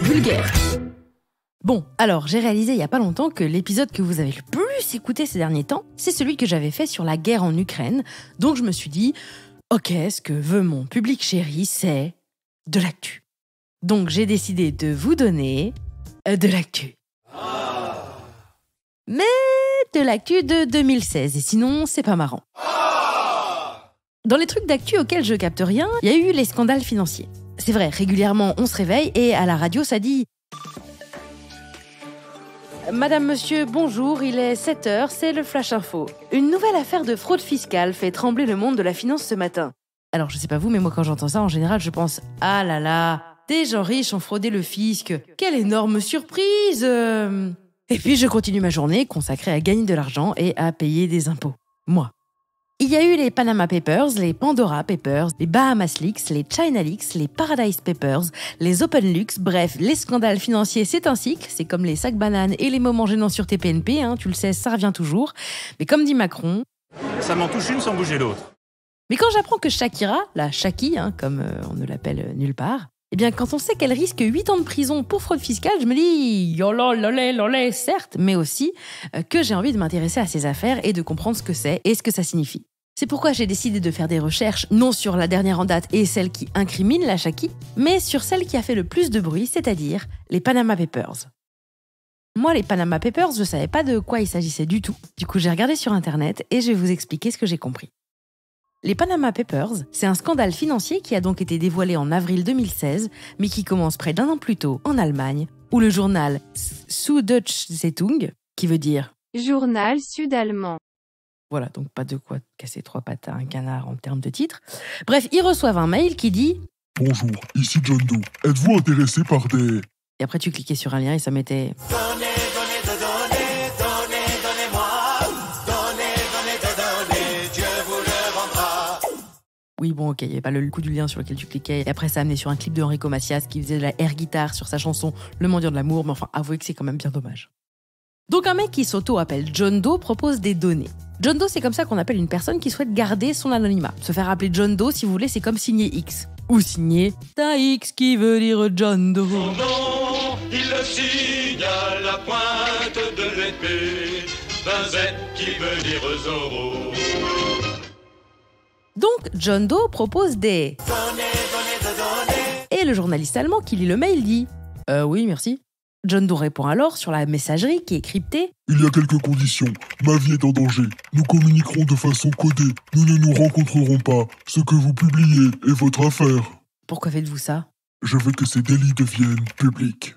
vulgaire. Bon, alors j'ai réalisé il y a pas longtemps que l'épisode que vous avez le plus écouté ces derniers temps, c'est celui que j'avais fait sur la guerre en Ukraine. Donc je me suis dit, ok, ce que veut mon public chéri, c'est de l'actu. Donc j'ai décidé de vous donner de l'actu. Mais de l'actu de 2016, et sinon c'est pas marrant. Dans les trucs d'actu auxquels je capte rien, il y a eu les scandales financiers. C'est vrai, régulièrement on se réveille et à la radio ça dit « Madame, monsieur, bonjour, il est 7h, c'est le Flash Info. Une nouvelle affaire de fraude fiscale fait trembler le monde de la finance ce matin. » Alors je sais pas vous, mais moi quand j'entends ça, en général je pense « Ah là là, des gens riches ont fraudé le fisc, quelle énorme surprise !» Et puis je continue ma journée consacrée à gagner de l'argent et à payer des impôts. Moi. Il y a eu les Panama Papers, les Pandora Papers, les Bahamas Leaks, les China Leaks, les Paradise Papers, les Open Leaks, bref, les scandales financiers, c'est un cycle, c'est comme les sacs bananes et les moments gênants sur TPNP, tu le sais, ça revient toujours. Mais comme dit Macron... Ça m'en touche une sans bouger l'autre. Mais quand j'apprends que Shakira, la Shaki, comme on ne l'appelle nulle part, eh bien quand on sait qu'elle risque 8 ans de prison pour fraude fiscale, je me dis yolololololé, certes, mais aussi que j'ai envie de m'intéresser à ces affaires et de comprendre ce que c'est et ce que ça signifie. C'est pourquoi j'ai décidé de faire des recherches, non sur la dernière en date et celle qui incrimine la Shaki, mais sur celle qui a fait le plus de bruit, c'est-à-dire les Panama Papers. Moi, les Panama Papers, je savais pas de quoi il s'agissait du tout. Du coup, j'ai regardé sur Internet et je vais vous expliquer ce que j'ai compris. Les Panama Papers, c'est un scandale financier qui a donc été dévoilé en avril 2016, mais qui commence près d'un an plus tôt en Allemagne, où le journal Süddeutsche Zeitung, qui veut dire Journal sud-allemand. Voilà, donc pas de quoi casser 3 pattes à un canard en termes de titre. Bref, ils reçoivent un mail qui dit « Bonjour, ici John Doe. Êtes-vous intéressé par des... » Et après, tu cliquais sur un lien et ça mettait « Dieu vous le rendra. » Oui, bon, ok, il n'y avait pas le coup du lien sur lequel tu cliquais. Et après, ça amenait sur un clip de Enrico Macias qui faisait de la air guitare sur sa chanson « Le mendiant de l'amour », mais enfin, avouez que c'est quand même bien dommage. Donc un mec qui s'auto-appelle John Doe propose des données. John Doe, c'est comme ça qu'on appelle une personne qui souhaite garder son anonymat. Se faire appeler John Doe, si vous voulez, c'est comme signer X. Ou signer ta X qui veut dire John Doe. Son nom, il le signe à la pointe de l'épée, d'un Z qui veut dire Zorro. Donc John Doe propose des... Et le journaliste allemand qui lit le mail dit « Oui, merci ». John Doe répond alors sur la messagerie qui est cryptée « Il y a quelques conditions. Ma vie est en danger. Nous communiquerons de façon codée. Nous ne nous rencontrerons pas. Ce que vous publiez est votre affaire. » Pourquoi faites-vous ça ? Je veux que ces délits deviennent publics.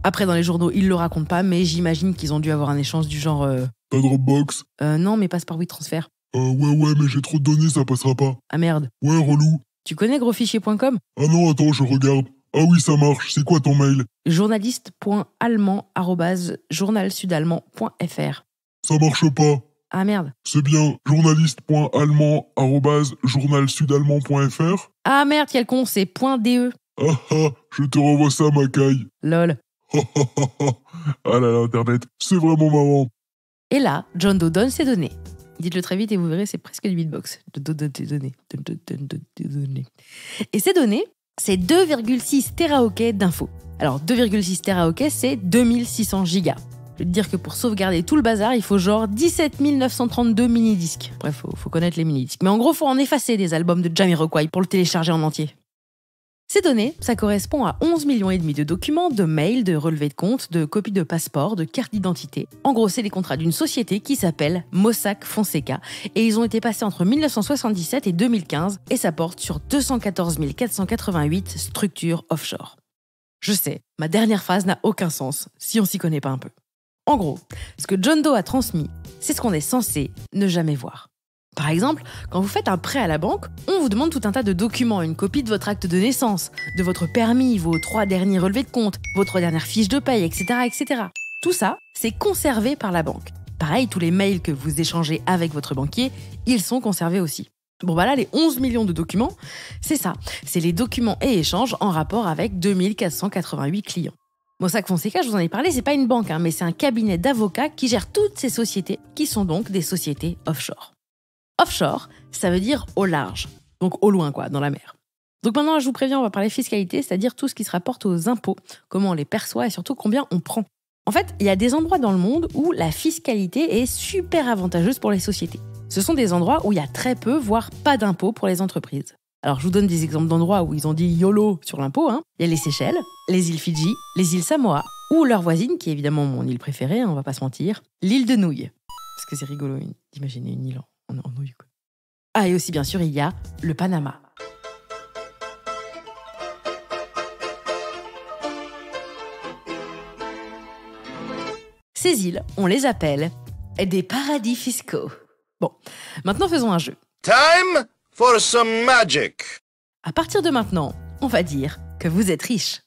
Après, dans les journaux, ils le racontent pas, mais j'imagine qu'ils ont dû avoir un échange du genre Pas Dropbox ? Non, mais passe par WeTransfer. Ouais, mais j'ai trop de données, ça passera pas. Ah merde. Ouais, relou. Tu connais grosfichier.com ? Ah non, attends, je regarde. Ah oui, ça marche. C'est quoi ton mail ? journaliste.allemand@journalsudallemand.fr. Ça marche pas. Ah merde. C'est bien journaliste.allemand@journalsudallemand.fr. Ah merde, quel con, c'est .de. Ah ah, je te renvoie ça, Macaille. Lol. Ah là là, Internet, c'est vraiment marrant. Et là, John Doe donne ses données. Dites-le très vite et vous verrez, c'est presque du beatbox. Données. Et ces données, c'est 2,6 teraoctets d'infos. Alors, 2,6 teraoctets, c'est 2600 gigas. Je veux te dire que pour sauvegarder tout le bazar, il faut genre 17 932 mini-disques. Bref, faut connaître les mini-disques. Mais en gros, faut en effacer des albums de Jamiroquai pour le télécharger en entier. Ces données, ça correspond à 11,5 millions de documents, de mails, de relevés de compte, de copies de passeports, de cartes d'identité. En gros, c'est les contrats d'une société qui s'appelle Mossack Fonseca et ils ont été passés entre 1977 et 2015 et ça porte sur 214 488 structures offshore. Je sais, ma dernière phrase n'a aucun sens si on s'y connaît pas un peu. En gros, ce que John Doe a transmis, c'est ce qu'on est censé ne jamais voir. Par exemple, quand vous faites un prêt à la banque, on vous demande tout un tas de documents, une copie de votre acte de naissance, de votre permis, vos 3 derniers relevés de compte, votre dernière fiche de paye, etc., etc. Tout ça, c'est conservé par la banque. Pareil, tous les mails que vous échangez avec votre banquier, ils sont conservés aussi. Bon bah là, les 11 millions de documents, c'est ça. C'est les documents et échanges en rapport avec 2488 clients. Mossack Fonseca, je vous en ai parlé, c'est pas une banque, mais c'est un cabinet d'avocats qui gère toutes ces sociétés, qui sont donc des sociétés offshore. Offshore, ça veut dire au large, donc au loin, dans la mer. Donc maintenant, je vous préviens, on va parler fiscalité, c'est-à-dire tout ce qui se rapporte aux impôts, comment on les perçoit et surtout combien on prend. En fait, il y a des endroits dans le monde où la fiscalité est super avantageuse pour les sociétés. Ce sont des endroits où il y a très peu, voire pas d'impôts pour les entreprises. Alors, je vous donne des exemples d'endroits où ils ont dit YOLO sur l'impôt. Il y a les Seychelles, les îles Fidji, les îles Samoa, ou leur voisine, qui est évidemment mon île préférée, on va pas se mentir, l'île de Nouilles. Parce que c'est rigolo d'imaginer une île en nouilles, quoi. Ah, et aussi, bien sûr, il y a le Panama. Ces îles, on les appelle des paradis fiscaux. Bon, maintenant faisons un jeu. Time for some magic. À partir de maintenant, on va dire que vous êtes riche.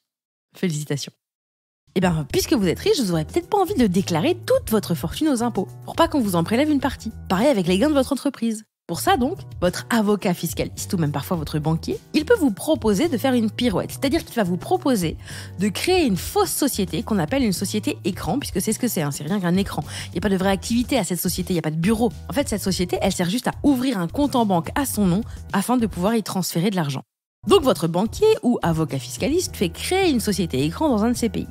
Félicitations. Eh bien, puisque vous êtes riche, vous n'aurez peut-être pas envie de déclarer toute votre fortune aux impôts, pour pas qu'on vous en prélève une partie. Pareil avec les gains de votre entreprise. Pour ça donc, votre avocat fiscaliste ou même parfois votre banquier, il peut vous proposer de faire une pirouette. C'est-à-dire qu'il va vous proposer de créer une fausse société qu'on appelle une société écran, puisque c'est ce que c'est, c'est rien qu'un écran. Il n'y a pas de vraie activité à cette société, il n'y a pas de bureau. En fait, cette société, elle sert juste à ouvrir un compte en banque à son nom afin de pouvoir y transférer de l'argent. Donc votre banquier ou avocat fiscaliste fait créer une société écran dans un de ces pays.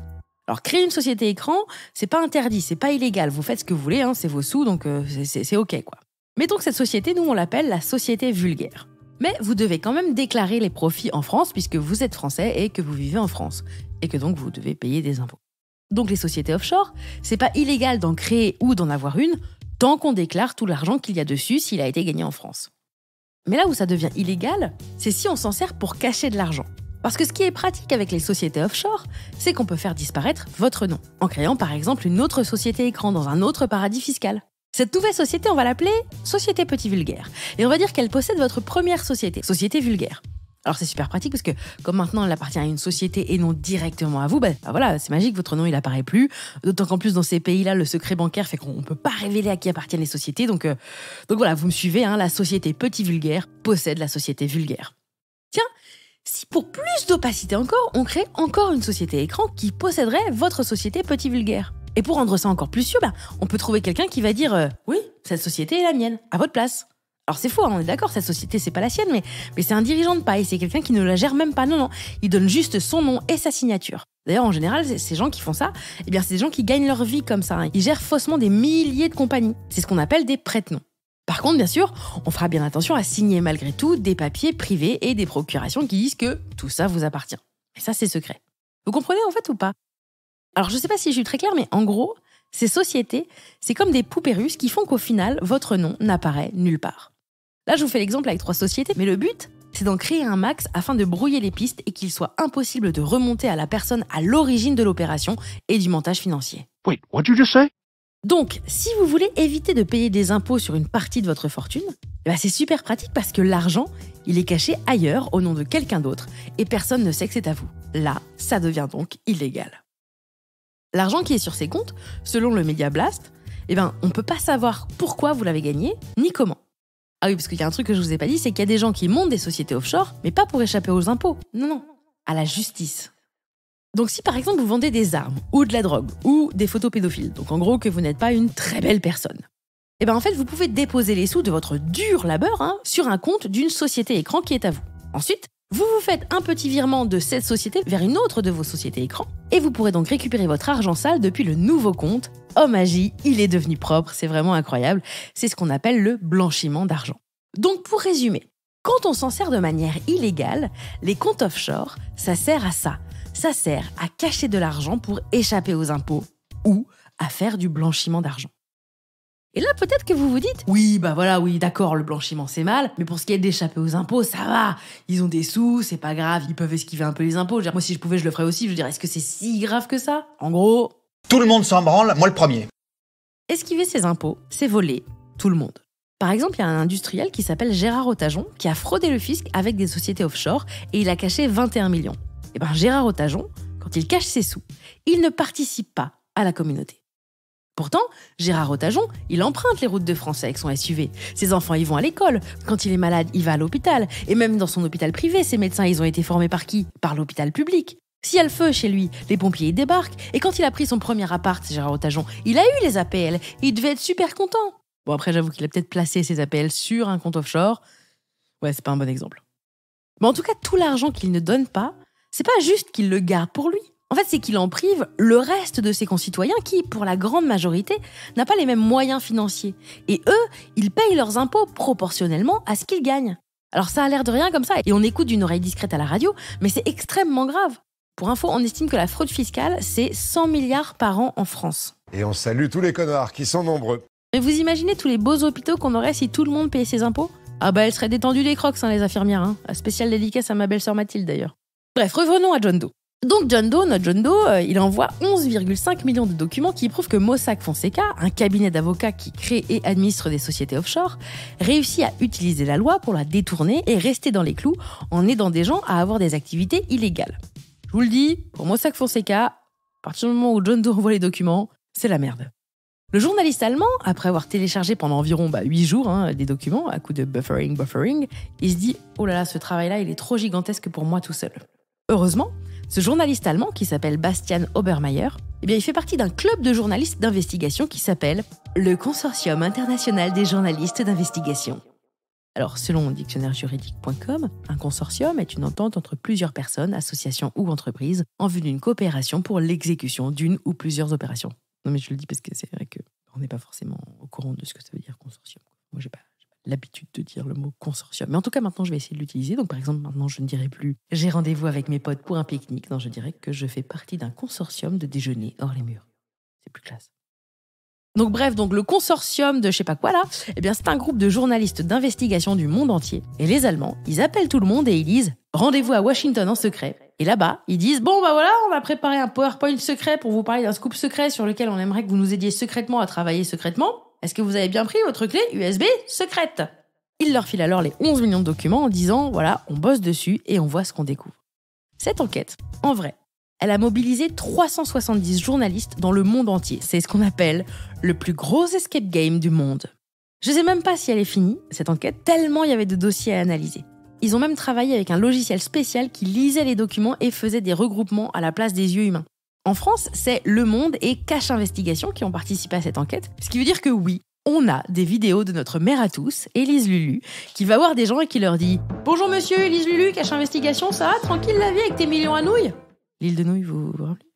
Alors, créer une société écran, c'est pas interdit, c'est pas illégal. Vous faites ce que vous voulez, c'est vos sous, donc c'est OK, quoi. Mais donc cette société, nous, on l'appelle la société vulgaire. Mais vous devez quand même déclarer les profits en France puisque vous êtes français et que vous vivez en France. Et que donc vous devez payer des impôts. Donc les sociétés offshore, c'est pas illégal d'en créer ou d'en avoir une tant qu'on déclare tout l'argent qu'il y a dessus s'il a été gagné en France. Mais là où ça devient illégal, c'est si on s'en sert pour cacher de l'argent. Parce que ce qui est pratique avec les sociétés offshore, c'est qu'on peut faire disparaître votre nom, en créant par exemple une autre société écran dans un autre paradis fiscal. Cette nouvelle société, on va l'appeler Société Petit Vulgaire. Et on va dire qu'elle possède votre première société, Société Vulgaire. Alors c'est super pratique parce que comme maintenant elle appartient à une société et non directement à vous, voilà, c'est magique, votre nom il apparaît plus. D'autant qu'en plus dans ces pays-là, le secret bancaire fait qu'on ne peut pas révéler à qui appartiennent les sociétés. Donc voilà, vous me suivez, la Société Petit Vulgaire possède la Société Vulgaire. Tiens, si pour plus d'opacité encore, on crée encore une société écran qui posséderait votre Société Petit Vulgaire. Et pour rendre ça encore plus sûr, on peut trouver quelqu'un qui va dire « Oui, cette société est la mienne, à votre place ». Alors c'est faux, on est d'accord, cette société c'est pas la sienne, mais c'est un dirigeant de paille, c'est quelqu'un qui ne la gère même pas, non, il donne juste son nom et sa signature. D'ailleurs en général, ces gens qui font ça, c'est des gens qui gagnent leur vie comme ça, ils gèrent faussement des milliers de compagnies, c'est ce qu'on appelle des prête-noms. Par contre, bien sûr, on fera bien attention à signer malgré tout des papiers privés et des procurations qui disent que tout ça vous appartient. Et ça c'est secret. Vous comprenez en fait ou pas ? Alors, je ne sais pas si je suis très claire, mais en gros, ces sociétés, c'est comme des poupées russes qui font qu'au final, votre nom n'apparaît nulle part. Là, je vous fais l'exemple avec 3 sociétés, mais le but, c'est d'en créer un max afin de brouiller les pistes et qu'il soit impossible de remonter à la personne à l'origine de l'opération et du montage financier. Wait, what'd you just say? Donc, si vous voulez éviter de payer des impôts sur une partie de votre fortune, c'est super pratique parce que l'argent, il est caché ailleurs au nom de quelqu'un d'autre et personne ne sait que c'est à vous. Là, ça devient donc illégal. L'argent qui est sur ces comptes, selon le Media Blast, on ne peut pas savoir pourquoi vous l'avez gagné, ni comment. Ah oui, parce qu'il y a un truc que je vous ai pas dit, c'est qu'il y a des gens qui montent des sociétés offshore, mais pas pour échapper aux impôts. Non, à la justice. Donc si par exemple vous vendez des armes, ou de la drogue, ou des photos pédophiles, donc en gros que vous n'êtes pas une très belle personne, en fait vous pouvez déposer les sous de votre dur labeur sur un compte d'une société écran qui est à vous. Ensuite, vous faites un petit virement de cette société vers une autre de vos sociétés écrans et vous pourrez donc récupérer votre argent sale depuis le nouveau compte. Oh magie, il est devenu propre, c'est vraiment incroyable. C'est ce qu'on appelle le blanchiment d'argent. Donc pour résumer, quand on s'en sert de manière illégale, les comptes offshore, ça sert à ça. Ça sert à cacher de l'argent pour échapper aux impôts ou à faire du blanchiment d'argent. Et là, peut-être que vous vous dites « Oui, oui, d'accord, le blanchiment, c'est mal, mais pour ce qui est d'échapper aux impôts, ça va. Ils ont des sous, c'est pas grave, ils peuvent esquiver un peu les impôts. Moi, si je pouvais, je le ferais aussi. Je veux dire, est-ce que c'est si grave que ça ? En gros... » Tout le monde s'en branle, moi le premier. Esquiver ses impôts, c'est voler tout le monde. Par exemple, il y a un industriel qui s'appelle Gérard Otajon qui a fraudé le fisc avec des sociétés offshore et il a caché 21 millions. Gérard Otajon, quand il cache ses sous, il ne participe pas à la communauté. Pourtant, Gérard Otajon, il emprunte les routes de France avec son SUV. Ses enfants, ils vont à l'école. Quand il est malade, il va à l'hôpital. Et même dans son hôpital privé, ses médecins, ils ont été formés par qui ? Par l'hôpital public. S'il y a le feu chez lui, les pompiers, ils débarquent. Et quand il a pris son premier appart, Gérard Otajon, il a eu les APL. Il devait être super content. Bon, après, j'avoue qu'il a peut-être placé ses APL sur un compte offshore. Ouais, c'est pas un bon exemple. Mais en tout cas, tout l'argent qu'il ne donne pas, c'est pas juste qu'il le garde pour lui. En fait, c'est qu'il en prive le reste de ses concitoyens qui, pour la grande majorité, n'a pas les mêmes moyens financiers. Et eux, ils payent leurs impôts proportionnellement à ce qu'ils gagnent. Alors ça a l'air de rien comme ça, et on écoute d'une oreille discrète à la radio, mais c'est extrêmement grave. Pour info, on estime que la fraude fiscale, c'est 100 milliards par an en France. Et on salue tous les connards qui sont nombreux. Mais vous imaginez tous les beaux hôpitaux qu'on aurait si tout le monde payait ses impôts ? Ah bah elles seraient détendues des crocs, les infirmières. Un spécial dédicace à ma belle-sœur Mathilde d'ailleurs. Bref, revenons à John Doe. Donc notre John Doe, il envoie 11,5 millions de documents qui prouvent que Mossack Fonseca, un cabinet d'avocats qui crée et administre des sociétés offshore, réussit à utiliser la loi pour la détourner et rester dans les clous en aidant des gens à avoir des activités illégales. Je vous le dis, pour Mossack Fonseca, à partir du moment où John Doe envoie les documents, c'est la merde. Le journaliste allemand, après avoir téléchargé pendant environ 8 jours des documents à coup de buffering, il se dit « Oh là là, ce travail-là, il est trop gigantesque pour moi tout seul ». Heureusement, ce journaliste allemand qui s'appelle Bastian Obermeier, il fait partie d'un club de journalistes d'investigation qui s'appelle le Consortium international des journalistes d'investigation. Alors, selon dictionnairejuridique.com, un consortium est une entente entre plusieurs personnes, associations ou entreprises en vue d'une coopération pour l'exécution d'une ou plusieurs opérations. Non mais je le dis parce que c'est vrai qu'on n'est pas forcément au courant de ce que ça veut dire consortium. Moi, j'ai pas l'habitude de dire le mot consortium. Mais en tout cas, maintenant, je vais essayer de l'utiliser. Donc, par exemple, maintenant, je ne dirai plus « j'ai rendez-vous avec mes potes pour un pique-nique ». Non, je dirais que je fais partie d'un consortium de déjeuner hors les murs. C'est plus classe. Donc, bref, le consortium de je sais pas quoi, là, c'est un groupe de journalistes d'investigation du monde entier. Et les Allemands, ils appellent tout le monde et ils disent « rendez-vous à Washington en secret ». Et là-bas, ils disent « bon, voilà, on va préparer un PowerPoint secret pour vous parler d'un scoop secret sur lequel on aimerait que vous nous aidiez secrètement à travailler secrètement. Est-ce que vous avez bien pris votre clé USB secrète ?» Il leur file alors les 11 millions de documents en disant « voilà, on bosse dessus et on voit ce qu'on découvre ». Cette enquête, en vrai, elle a mobilisé 370 journalistes dans le monde entier. C'est ce qu'on appelle le plus gros escape game du monde. Je sais même pas si elle est finie, cette enquête, tellement il y avait de dossiers à analyser. Ils ont même travaillé avec un logiciel spécial qui lisait les documents et faisait des regroupements à la place des yeux humains. En France, c'est Le Monde et Cache Investigation qui ont participé à cette enquête, ce qui veut dire que oui, on a des vidéos de notre mère à tous, Élise Lulu, qui va voir des gens et qui leur dit « Bonjour monsieur, Élise Lulu, Cache Investigation, ça va? Tranquille la vie avec tes millions à nouilles ?» L'île de nouilles, vous vous rappelez?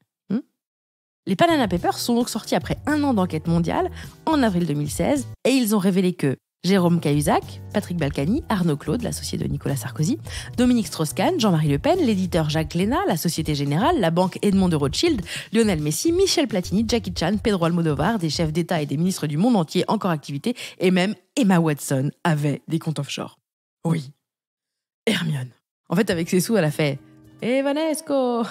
Les Panama Papers sont donc sortis après 1 an d'enquête mondiale, en avril 2016, et ils ont révélé que Jérôme Cahuzac, Patrick Balkany, Arnaud Claude, l'associé de Nicolas Sarkozy, Dominique Strauss-Kahn, Jean-Marie Le Pen, l'éditeur Jacques Léna, la Société Générale, la banque Edmond de Rothschild, Lionel Messi, Michel Platini, Jackie Chan, Pedro Almodovar, des chefs d'État et des ministres du monde entier encore activité, et même Emma Watson avait des comptes offshore. Oui, Hermione. En fait, avec ses sous, elle a fait « Evanesco !»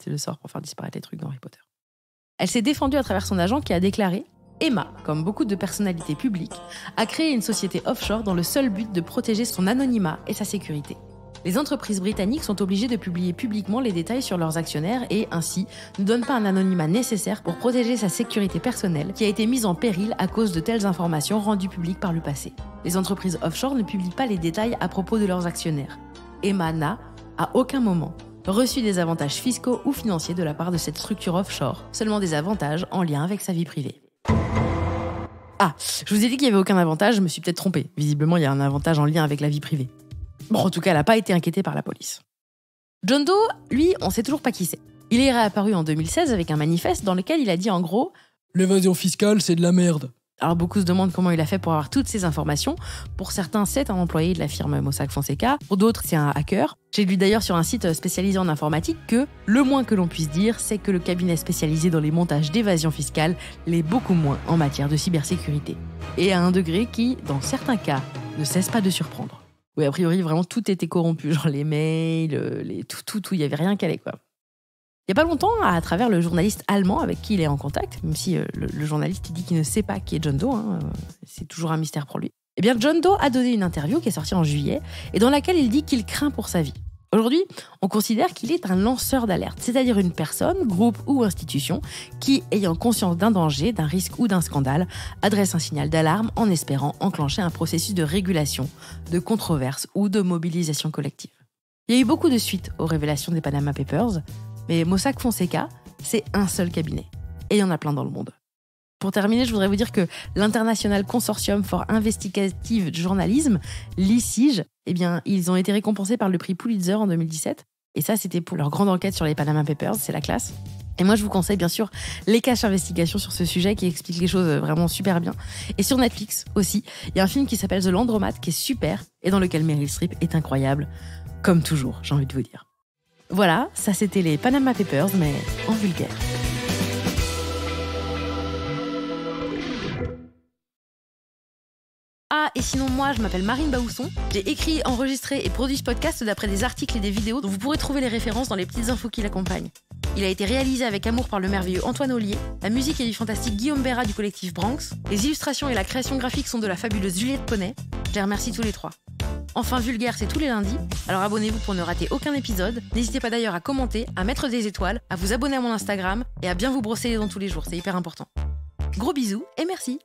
C'est le sort pour faire disparaître les trucs dans Harry Potter. Elle s'est défendue à travers son agent qui a déclaré « Emma, comme beaucoup de personnalités publiques, a créé une société offshore dans le seul but de protéger son anonymat et sa sécurité. Les entreprises britanniques sont obligées de publier publiquement les détails sur leurs actionnaires et, ainsi, ne donnent pas un anonymat nécessaire pour protéger sa sécurité personnelle qui a été mise en péril à cause de telles informations rendues publiques par le passé. Les entreprises offshore ne publient pas les détails à propos de leurs actionnaires. Emma n'a, à aucun moment, reçu des avantages fiscaux ou financiers de la part de cette structure offshore, seulement des avantages en lien avec sa vie privée. » Ah, je vous ai dit qu'il n'y avait aucun avantage, je me suis peut-être trompée. Visiblement, il y a un avantage en lien avec la vie privée. Bon, en tout cas, elle n'a pas été inquiétée par la police. John Doe, lui, on ne sait toujours pas qui c'est. Il est réapparu en 2016 avec un manifeste dans lequel il a dit en gros « L'évasion fiscale, c'est de la merde ». Alors beaucoup se demandent comment il a fait pour avoir toutes ces informations. Pour certains, c'est un employé de la firme Mossack Fonseca. Pour d'autres, c'est un hacker. J'ai lu d'ailleurs sur un site spécialisé en informatique que le moins que l'on puisse dire, c'est que le cabinet spécialisé dans les montages d'évasion fiscale l'est beaucoup moins en matière de cybersécurité. Et à un degré qui, dans certains cas, ne cesse pas de surprendre. Oui, a priori, vraiment, tout était corrompu. Genre les mails, tout, il n'y avait rien qui allait, quoi. Il n'y a pas longtemps, à travers le journaliste allemand avec qui il est en contact, même si le journaliste dit qu'il ne sait pas qui est John Doe, c'est toujours un mystère pour lui, eh bien John Doe a donné une interview qui est sortie en juillet et dans laquelle il dit qu'il craint pour sa vie. Aujourd'hui, on considère qu'il est un lanceur d'alerte, c'est-à-dire une personne, groupe ou institution qui, ayant conscience d'un danger, d'un risque ou d'un scandale, adresse un signal d'alarme en espérant enclencher un processus de régulation, de controverse ou de mobilisation collective. Il y a eu beaucoup de suites aux révélations des Panama Papers, mais Mossack Fonseca, c'est un seul cabinet. Et il y en a plein dans le monde. Pour terminer, je voudrais vous dire que l'International Consortium for Investigative Journalism, l'ICIJ, eh bien, ils ont été récompensés par le prix Pulitzer en 2017. Et ça, c'était pour leur grande enquête sur les Panama Papers, c'est la classe. Et moi, je vous conseille bien sûr les Cache Investigation sur ce sujet qui explique les choses vraiment super bien. Et sur Netflix aussi, il y a un film qui s'appelle The Laundromat qui est super et dans lequel Meryl Streep est incroyable, comme toujours, j'ai envie de vous dire. Voilà, ça c'était les Panama Papers, mais en vulgaire. Ah, et sinon moi, je m'appelle Marine Baousson. J'ai écrit, enregistré et produit ce podcast d'après des articles et des vidéos dont vous pourrez trouver les références dans les petites infos qui l'accompagnent. Il a été réalisé avec amour par le merveilleux Antoine Ollier. La musique est du fantastique Guillaume Béra du collectif Branx. Les illustrations et la création graphique sont de la fabuleuse Juliette Poney. Je les remercie tous les trois. Enfin, Vulgaire, c'est tous les lundis. Alors abonnez-vous pour ne rater aucun épisode. N'hésitez pas d'ailleurs à commenter, à mettre des étoiles, à vous abonner à mon Instagram et à bien vous brosser les dents tous les jours. C'est hyper important. Gros bisous et merci.